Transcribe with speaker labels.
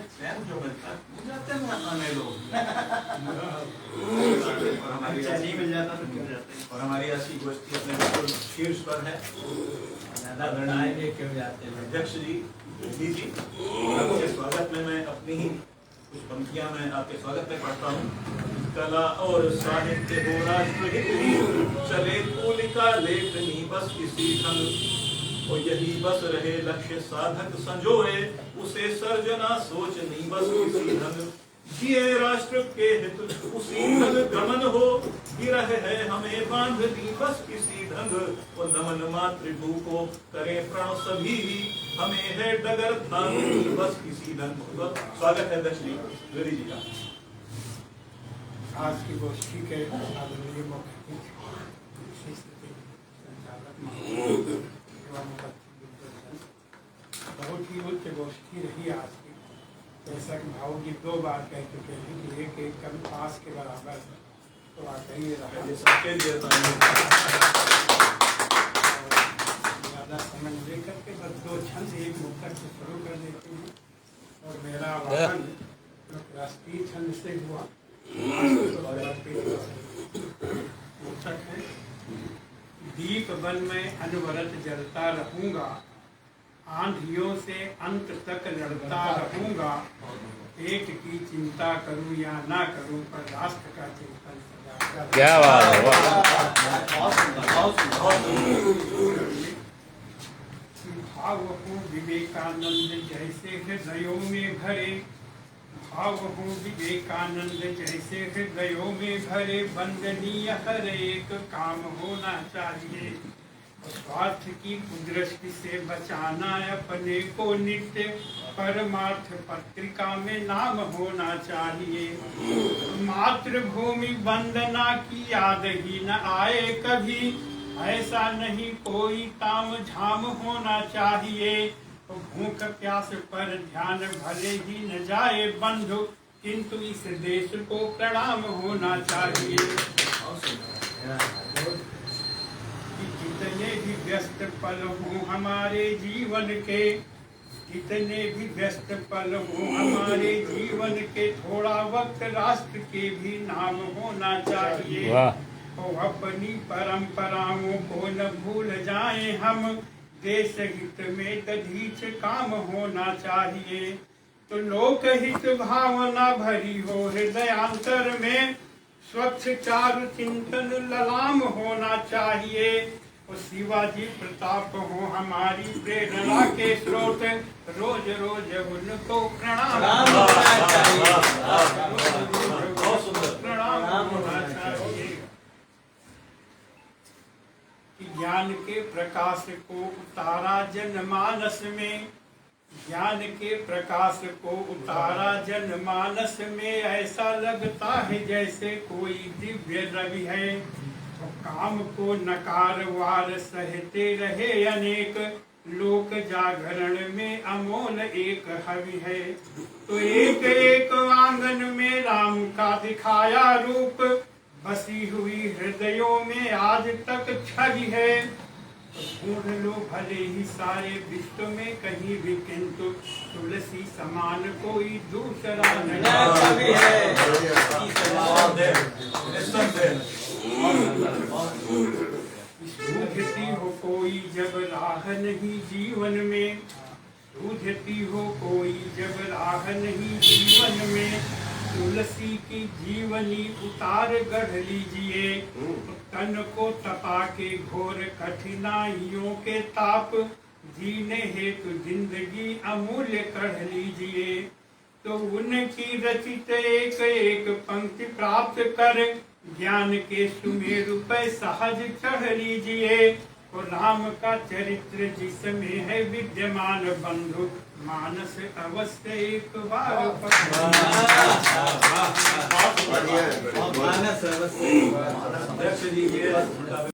Speaker 1: चैन जो मिलता है जाते हैं आने लोग और हमारी
Speaker 2: नहीं मिल जाता तो क्यों जाते हैं।
Speaker 1: और हमारी ऐसी गोष्ठी अपने बिल्कुल शीर्ष पर है।
Speaker 2: क्यों जाते हैं
Speaker 1: अध्यक्ष जी जी आपके स्वागत में मैं अपनी ही कुछ पंक्तियां मैं आपके स्वागत में पढ़ता हूँ। कला और साहित्य हो राष्ट्रहित ही चले तूलिका लेखनी बस किसी ढंग और यही बस रहे लक्ष्य साधक संजोए उसे सर्जना सोचनी बस किसी ढंग जिए राष्ट्र के हित उसी ढंग गमन हो गिरह है हमें बांधनी बस किसी ढंग और नमन मातृभू को करे प्रण सभी ही हमें है डगर थामी बस किसी ढंग। स्वागत है अध्यक्ष जी जी का।
Speaker 3: आज की गोष्ठी के आदरणीय मुख्य संचालक बहुत ही उच्च गोष्ठी रही आज की। जैसा कि भाव जी 2 बार कह चुके हैं कि एक एक कभी पास के बराबर है, तो वाकई ये रहा। ज़्यादा समय लेकर के बस 2 छंद एक मुक्तक से शुरू कर देते हैं। और मेरा आह्वान राष्ट्रीय छंद से हुआ मुक्तक है। दीप वन में अनवरत जलता रहूंगा, आंधियों से अंत तक लड़ता रहूंगा, पेट की चिंता करूं या ना करूं पर राष्ट्र का चिंतन सदा।
Speaker 4: क्या बात है,
Speaker 3: भाव हो विवेकानंद जैसे हृदयों में भरे, भाव हो विवेकानंद जैसे हृदयों में भरे, वंदनीय हर एक काम होना चाहिए। स्वार्थ की कुदृष्टि से बचाना अपने को नित्य, परमार्थ पत्रिका में नाम होना चाहिए। मातृभूमि वंदना की याद ही न आए कभी, ऐसा नहीं कोई ताम झाम होना चाहिए। भूख प्यास पर ध्यान भले ही न जाए बंधु, किंतु इस देश को प्रणाम होना चाहिए। कितने भी व्यस्त पल हों हमारे जीवन के, कितने भी व्यस्त पल हों हमारे जीवन के, थोड़ा वक्त राष्ट्र के भी नाम होना चाहिए। और अपनी परंपराओं को न भूल जाएं हम, देश हित में दधीच काम होना चाहिए। तो लोक हित भावना भरी हो हृदयांतर में, स्वच्छ चारु चिंतन ललाम होना चाहिए। और शिवाजी प्रताप हो हमारी प्रेरणा के स्रोत, रोज रोज उनको प्रणाम होना चाहिए। ज्ञान के प्रकाश को उतारा जनमानस में, ज्ञान के प्रकाश को उतारा जनमानस में, ऐसा लगता है जैसे कोई दिव्य रवि है। काम को नकार वार सहते रहे अनेक, लोक जागरण में अमोल एक हवि है। तो एक एक आंगन में राम का दिखाया रूप, बसी हुई हृदयों में आज तक छवि है। ढूंढ लो भले ही सारे विश्व में कहीं भी, किंतु तुलसी समान कोई दूसरा नहीं है। सूझती हो कोई जब राह नहीं जीवन में, सूझती हो कोई जब राह नहीं जीवन में, तुलसी की जीवनी उतार गढ़ लीजिए। तन को तपा के घोर कठिनाइयों के ताप, जीने हेतु जिंदगी अमूल्य कढ़ लीजिए। तो उनकी रचित एक एक पंक्ति प्राप्त कर, ज्ञान के सुमेरु पे सहज चढ़ लीजिए। और राम का चरित्र जिसमें है विद्यमान बंधु, मानस अवश्य एक बार
Speaker 1: मानस अवश्य